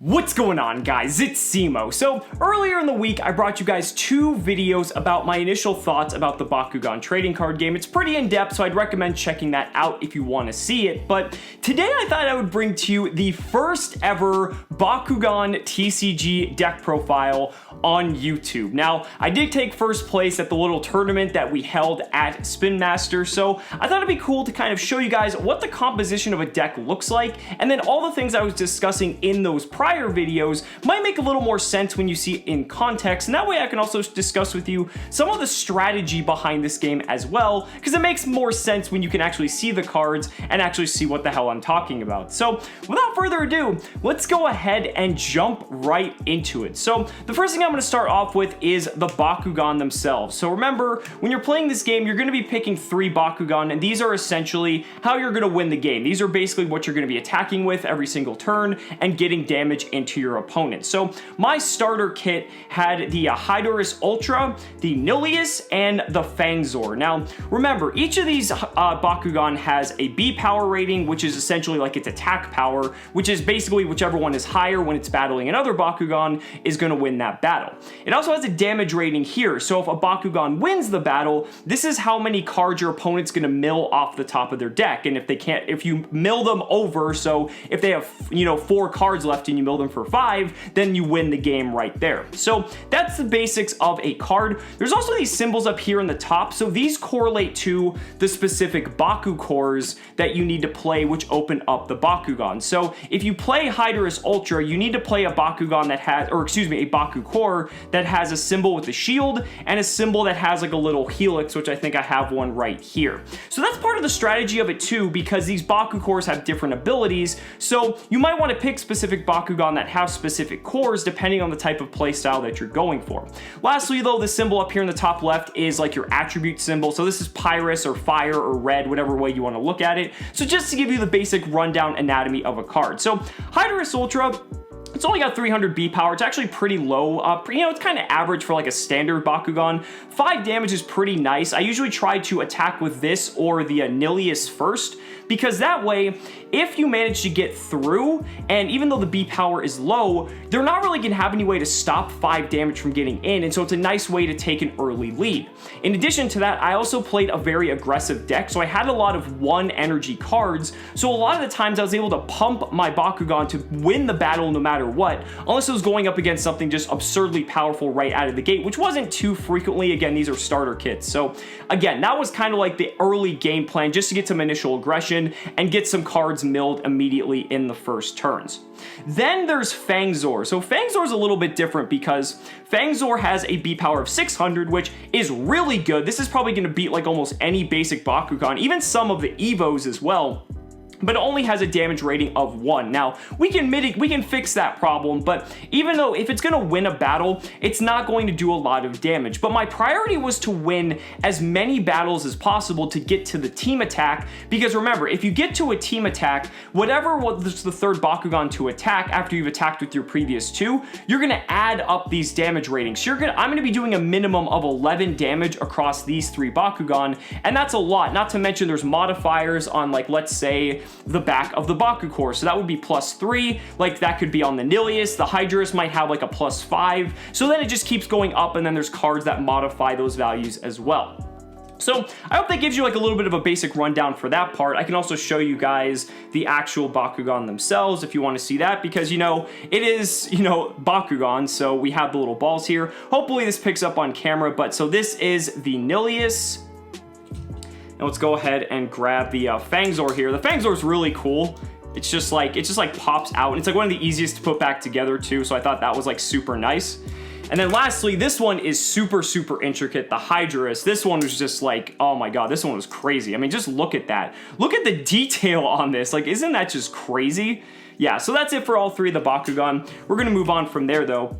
What's going on, guys? It's Cimo. So earlier in the week I brought you guys two videos about my initial thoughts about the Bakugan Trading Card Game. It's pretty in-depth, so I'd recommend checking that out if you want to see it. But today I thought I would bring to you the first ever Bakugan TCG deck profile on YouTube. Now, I did take first place at the little tournament that we held at Spin Master, so I thought it'd be cool to kind of show you guys what the composition of a deck looks like, and then all the things I was discussing in those prior videos might make a little more sense when you see it in context, and that way I can also discuss with you some of the strategy behind this game as well, because it makes more sense when you can actually see the cards and actually see what the hell I'm talking about. So without further ado, let's go ahead and jump right into it. So the first thing I'm going to start off with is the Bakugan themselves. So remember, when you're playing this game, you're going to be picking 3 Bakugan, and these are essentially how you're going to win the game. These are basically what you're going to be attacking with every single turn and getting damage into your opponent. So my starter kit had the Duelist Ultra, the Duelist, and the Fangzor. Now remember, each of these Bakugan has a B power rating, which is essentially like its attack power, which is basically whichever one is higher when it's battling another Bakugan is going to win that battle. It also has a damage rating here, so if a Bakugan wins the battle, this is how many cards your opponent's going to mill off the top of their deck. And if you mill them over, so if they have 4 cards left and you mill them for 5, then you win the game right there. So that's the basics of a card. There's also these symbols up here in the top, so these correlate to the specific Baku cores that you need to play, which open up the Bakugan. So if you play Duelist Ultra, you need to play a Bakugan that has, a Baku core that has a symbol with a shield and a symbol that has like a little helix, which I think I have one right here. So that's part of the strategy of it too, because these Baku cores have different abilities, so you might want to pick specific Bakugan that have specific cores depending on the type of playstyle that you're going for. Lastly though, the symbol up here in the top left is like your attribute symbol, so this is Pyrus or fire or red, whatever way you want to look at it. So just to give you the basic rundown anatomy of a card. So Duelist Ultra, it's only got 300 B power. It's actually pretty low. It's kind of average for like a standard Bakugan. 5 damage is pretty nice. I usually try to attack with this or the Duelist first, because that way, if you manage to get through, and even though the B power is low, they're not really going to have any way to stop 5 damage from getting in, and so it's a nice way to take an early lead. In addition to that, I also played a very aggressive deck, so I had a lot of 1 energy cards, so a lot of the times I was able to pump my Bakugan to win the battle no matter what, unless it was going up against something just absurdly powerful right out of the gate, which wasn't too frequently. Again, these are starter kits, so again, that was kind of like the early game plan, just to get some initial aggression and get some cards milled immediately in the first turns. Then there's Fangzor. So Fangzor is a little bit different because Fangzor has a B power of 600, which is really good. This is probably going to beat like almost any basic Bakugan, even some of the Evos as well, but it only has a damage rating of 1. Now, we can fix that problem, but even though if it's going to win a battle, it's not going to do a lot of damage. But my priority was to win as many battles as possible to get to the team attack, because remember, if you get to a team attack, whatever was the third Bakugan to attack after you've attacked with your previous 2, you're going to add up these damage ratings. So I'm going to be doing a minimum of 11 damage across these 3 Bakugan, and that's a lot. Not to mention there's modifiers on, like, let's say the back of the Baku core, so that would be +3, like that could be on the Duelist. The Hydrus might have like a +5, so then it just keeps going up, and then there's cards that modify those values as well. So I hope that gives you like a little bit of a basic rundown for that part. I can also show you guys the actual Bakugan themselves if you want to see that, because it is Bakugan, so we have the little balls here. Hopefully this picks up on camera, but so this is the Duelist. And let's go ahead and grab the Fangzor here. The Fangzor is really cool. It just like pops out, and it's like one of the easiest to put back together too, so I thought that was like super nice. And then lastly, this one is super intricate, the Hydrus. This one was just like, oh my god, this one was crazy. I mean, just look at that. Look at the detail on this. Like, isn't that just crazy? Yeah, so that's it for all 3 of the Bakugan. We're gonna move on from there though.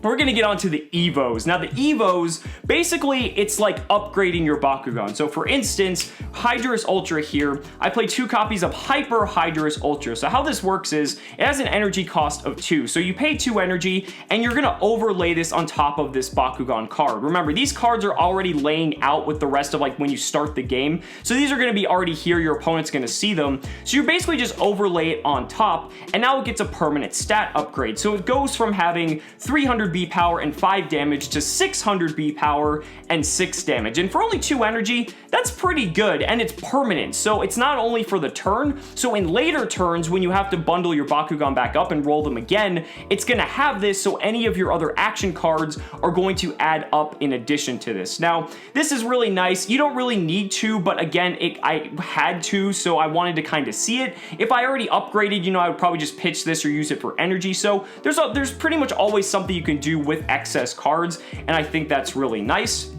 We're we're gonna get onto the Evos. Now the Evos, basically it's like upgrading your Bakugan. So for instance, Hydrus Ultra here, I play 2 copies of Hyper Hydrus Ultra. So how this works is, it has an energy cost of 2. So you pay 2 energy, and you're gonna overlay this on top of this Bakugan card. Remember, these cards are already laying out with the rest of like when you start the game. So these are gonna be already here, your opponent's gonna see them. So you basically just overlay it on top, and now it gets a permanent stat upgrade. So it goes from having 300 B power and 5 damage to 600 B power and 6 damage. And for only 2 energy, that's pretty good, and it's permanent. So it's not only for the turn, so in later turns when you have to bundle your Bakugan back up and roll them again, it's gonna have this, so any of your other action cards are going to add up in addition to this. Now, this is really nice. You don't really need to, but again, I had to, so I wanted to kind of see it. If I already upgraded, you know, I would probably just pitch this or use it for energy. So there's pretty much always something you can do with excess cards, and I think that's really nice.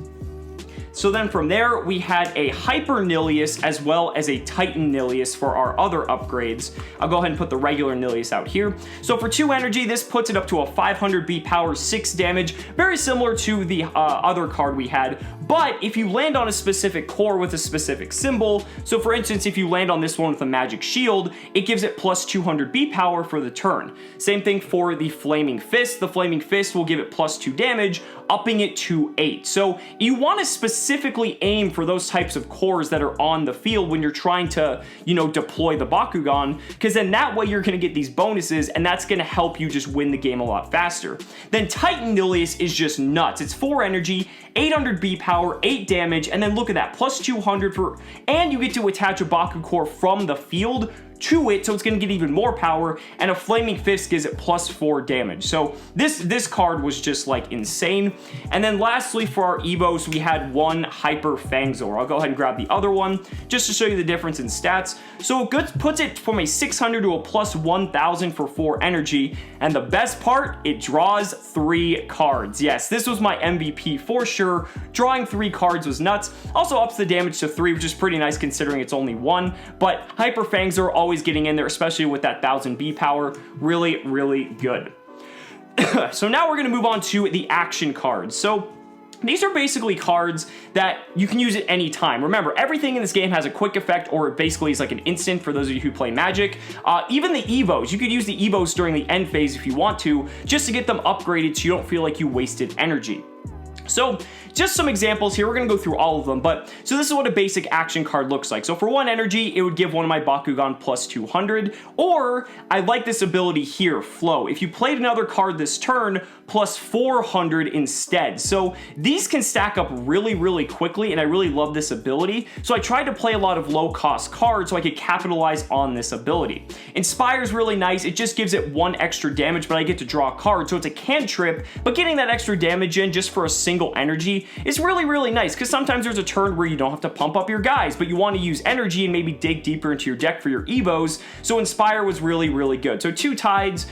So then from there, we had a Hyper Nilius as well as a Titan Nilius for our other upgrades. I'll go ahead and put the regular Nilius out here. So for 2 energy, this puts it up to a 500 B power, 6 damage, very similar to the other card we had. But if you land on a specific core with a specific symbol, so for instance, if you land on this one with a magic shield, it gives it plus 200 B power for the turn. Same thing for the Flaming Fist. The Flaming Fist will give it plus 2 damage, upping it to 8. So you want to specifically aim for those types of cores that are on the field when you're trying to, you know, deploy the Bakugan, because then that way you're going to get these bonuses, and that's going to help you just win the game a lot faster. Then Titan Nilius is just nuts. It's 4 energy, 800 B power, 8 damage, and then look at that, plus 200 for, and you get to attach a Baku core from the field to it, so it's going to get even more power, and a Flaming Fist gives it plus 4 damage. So this card was just like insane. And then lastly for our Evos, we had one Hyper Fangzor. I'll go ahead and grab the other one just to show you the difference in stats. So it puts it from a 600 to a plus 1000 for 4 energy, and the best part, it draws 3 cards. Yes, this was my MVP for sure. Drawing 3 cards was nuts. Also ups the damage to 3, which is pretty nice considering it's only 1, but Hyper Fangzor always getting in there, especially with that 1000 B power. Really, really good. So now we're going to move on to the action cards. So these are basically cards that you can use at any time. Remember, everything in this game has a quick effect, or it basically is like an instant for those of you who play Magic. Even the Evos, you could use the Evos during the end phase if you want to, just to get them upgraded so you don't feel like you wasted energy. So just some examples here. We're going to go through all of them, but so this is what a basic action card looks like. So for 1 energy, it would give one of my Bakugan plus 200, or I like this ability here, Flow. If you played another card this turn, plus 400 instead. So these can stack up really, really quickly, and I really love this ability. So I tried to play a lot of low-cost cards so I could capitalize on this ability. Inspire is really nice. It just gives it 1 extra damage, but I get to draw a card, so it's a cantrip, but getting that extra damage in just for a single energy is really, really nice, because sometimes there's a turn where you don't have to pump up your guys, but you want to use energy and maybe dig deeper into your deck for your Evos, so Inspire was really, really good. So 2 Tides,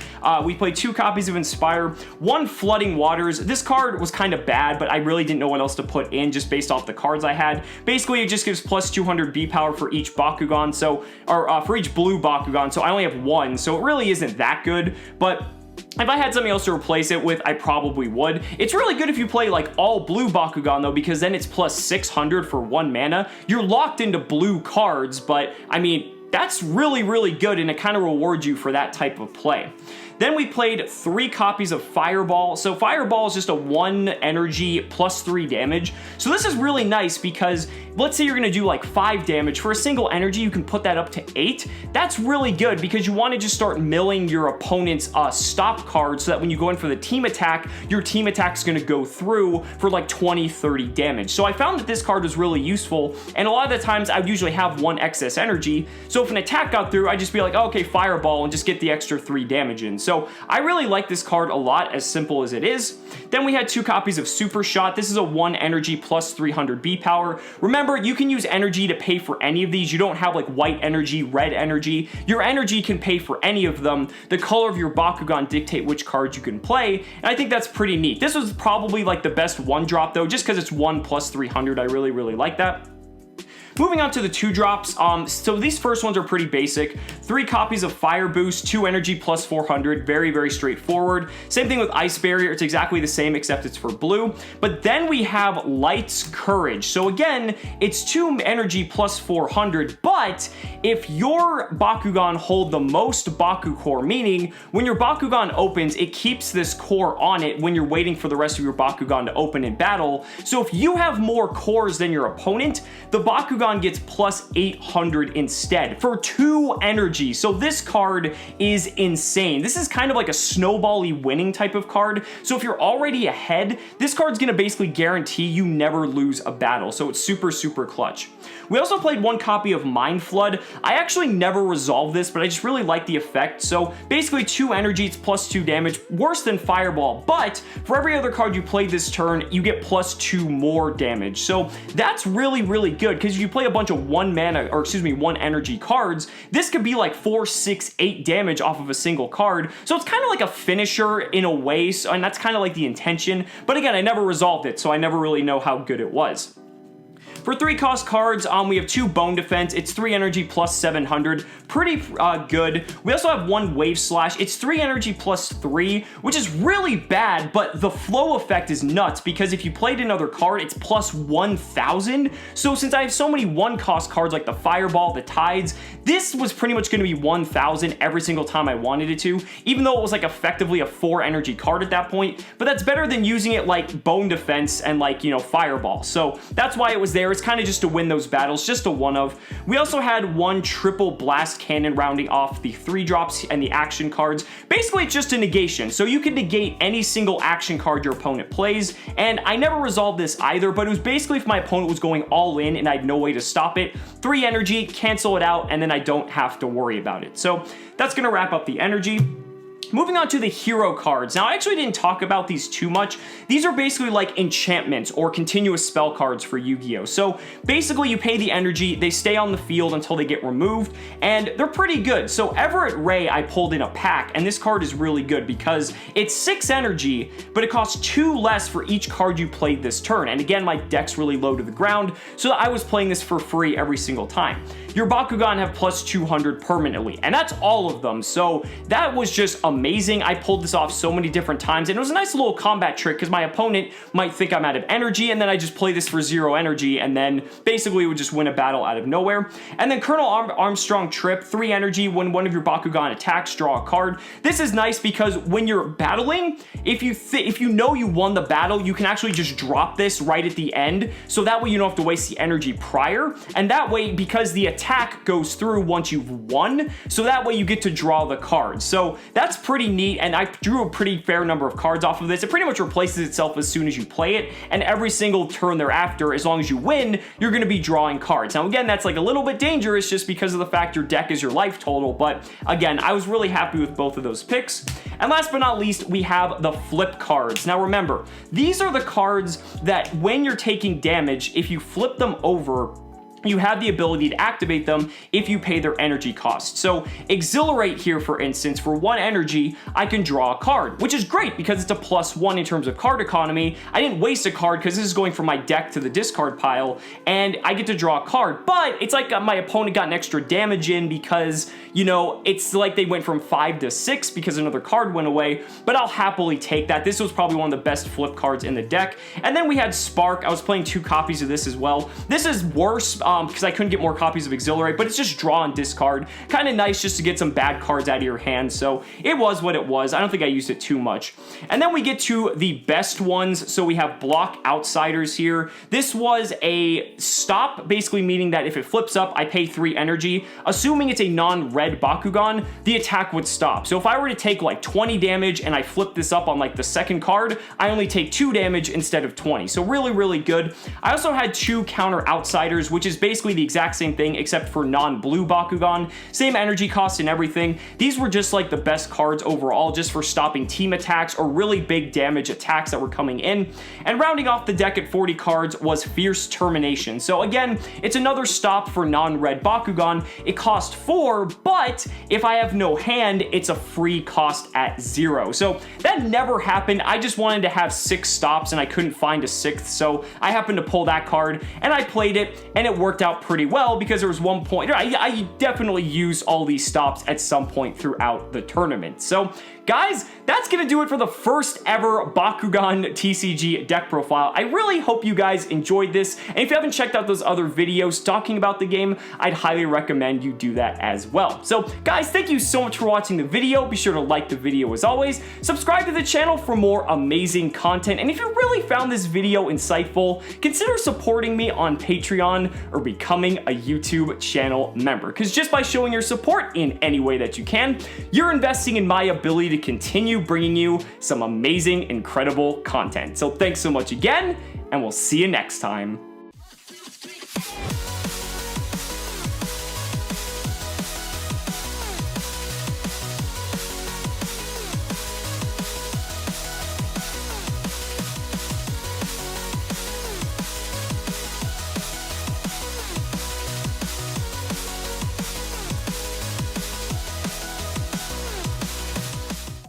we played 2 copies of Inspire, 1 Flooding Waters. This card was kind of bad, but I really didn't know what else to put in just based off the cards I had. Basically, it just gives plus 200 B power for each Bakugan, so, or for each blue Bakugan, so I only have 1, so it really isn't that good, but if I had something else to replace it with, I probably would. It's really good if you play like all blue Bakugan though, because then it's plus 600 for 1 mana. You're locked into blue cards, but I mean, that's really, really good, and it kind of rewards you for that type of play. Then we played 3 copies of Fireball. So Fireball is just a 1 energy plus 3 damage. So this is really nice because let's say you're gonna do like 5 damage. For a single energy, you can put that up to 8. That's really good because you want to just start milling your opponent's stop card so that when you go in for the team attack, your team attack's gonna go through for like 20, 30 damage. So I found that this card was really useful, and a lot of the times I would usually have 1 excess energy. So if an attack got through, I'd just be like, oh, okay, Fireball, and just get the extra 3 damage in. So I really like this card a lot, as simple as it is. Then we had 2 copies of Super Shot. This is a 1 energy plus 300 B power. Remember, you can use energy to pay for any of these. You don't have like white energy, red energy. Your energy can pay for any of them. The color of your Bakugan dictate which cards you can play, and I think that's pretty neat. This was probably like the best 1 drop though, just because it's 1 plus 300. I really, really like that. moving on to the 2-drops, so these first ones are pretty basic. 3 copies of Fire Boost, 2 energy plus 400, very, very straightforward. Same thing with Ice Barrier, it's exactly the same except it's for blue. But then we have Light's Courage. So again, it's 2 energy plus 400, but if your Bakugan hold the most Baku Core, meaning when your Bakugan opens, it keeps this core on it when you're waiting for the rest of your Bakugan to open in battle. So if you have more cores than your opponent, the Bakugan gets plus 800 instead for 2 energy. So this card is insane. This is kind of like a snowball-y winning type of card. So if you're already ahead, this card's gonna basically guarantee you never lose a battle. So it's super, super clutch. We also played 1 copy of Mind Flood. I actually never resolved this, but I just really like the effect. So basically 2 energy, it's plus 2 damage, worse than Fireball. But for every other card you play this turn, you get plus 2 more damage. So that's really, really good, because if you play a bunch of 1 energy cards, this could be like 4, 6, 8 damage off of a single card. So it's kind of like a finisher in a way, and that's kind of like the intention. But again, I never resolved it, so I never really know how good it was. For 3-cost cards, we have 2 Bone Defense. It's 3 energy plus 700. Pretty good. We also have 1 Wave Slash. It's 3 energy plus 3, which is really bad, but the flow effect is nuts, because if you played another card, it's plus 1,000. So since I have so many 1-cost cards like the Fireball, the Tides, this was pretty much going to be 1,000 every single time I wanted it to, even though it was like effectively a 4 energy card at that point. But that's better than using it like Bone Defense and like, you know, Fireball. So that's why it was there. It's kind of just to win those battles, just a one-of. We also had 1 triple blast cannon rounding off the 3-drops and the action cards. Basically, it's just a negation, so you can negate any single action card your opponent plays, and I never resolved this either, but it was basically if my opponent was going all in and I had no way to stop it, 3 energy, cancel it out, and then I don't have to worry about it. So that's gonna wrap up the energy. Moving on to the hero cards. Now, I actually didn't talk about these too much. These are basically like enchantments or continuous spell cards for Yu-Gi-Oh! So basically, you pay the energy, they stay on the field until they get removed, and they're pretty good. So Everett Ray, I pulled in a pack, and this card is really good because it's 6 energy, but it costs 2 less for each card you played this turn. And again, my deck's really low to the ground, so I was playing this for free every single time. Your Bakugan have plus 200 permanently, and that's all of them. So that was just amazing. I pulled this off so many different times, and it was a nice little combat trick because my opponent might think I'm out of energy, and then I just play this for 0 energy, and then basically would just win a battle out of nowhere. And then Colonel Armstrong Trip, 3 energy. When one of your Bakugan attacks, draw a card. This is nice because when you're battling, if you know you won the battle, you can actually just drop this right at the end, so that way you don't have to waste the energy prior, and that way, because the attack goes through once you've won, so that way you get to draw the cards. So that's pretty neat, and I drew a pretty fair number of cards off of this. It pretty much replaces itself as soon as you play it, and every single turn thereafter, as long as you win, you're going to be drawing cards. Now again, that's like a little bit dangerous just because of the fact your deck is your life total, but again, I was really happy with both of those picks. And last but not least, we have the flip cards. Now remember, these are the cards that when you're taking damage, if you flip them over, you have the ability to activate them if you pay their energy cost. So Exhilarate here, for instance, for 1 energy, I can draw a card, which is great because it's a +1 in terms of card economy. I didn't waste a card because this is going from my deck to the discard pile, and I get to draw a card, but it's like my opponent got an extra damage in because, you know, it's like they went from 5 to 6 because another card went away, but I'll happily take that. This was probably one of the best flip cards in the deck. And then we had Spark. I was playing 2 copies of this as well. This is worse because I couldn't get more copies of Exhilarate, but it's just draw and discard. Kind of nice just to get some bad cards out of your hand, so it was what it was. I don't think I used it too much. And then we get to the best ones, so we have Block Outsiders here. This was a stop, basically meaning that if it flips up, I pay 3 energy. Assuming it's a non-red Bakugan, the attack would stop. So if I were to take like 20 damage and I flip this up on like the second card, I only take 2 damage instead of 20. So really, really good. I also had 2 Counter Outsiders, which is basically the exact same thing except for non-blue Bakugan. Same energy cost and everything. These were just like the best cards overall, just for stopping team attacks or really big damage attacks that were coming in. And rounding off the deck at 40 cards was Fierce Termination. So again, it's another stop for non-red Bakugan. It cost 4, but if I have no hand, it's a free cost at 0. So that never happened. I just wanted to have 6 stops and I couldn't find a 6th, so I happened to pull that card and I played it, and it worked worked out pretty well because there was one point, I definitely used all these stops at some point throughout the tournament. So guys, that's gonna do it for the first ever Bakugan TCG deck profile. I really hope you guys enjoyed this, and if you haven't checked out those other videos talking about the game, I'd highly recommend you do that as well. So guys, thank you so much for watching the video. Be sure to like the video as always, subscribe to the channel for more amazing content, and if you really found this video insightful, consider supporting me on Patreon or becoming a YouTube channel member, because just by showing your support in any way that you can, you're investing in my ability to continue bringing you some amazing, incredible content. So thanks so much again, and we'll see you next time.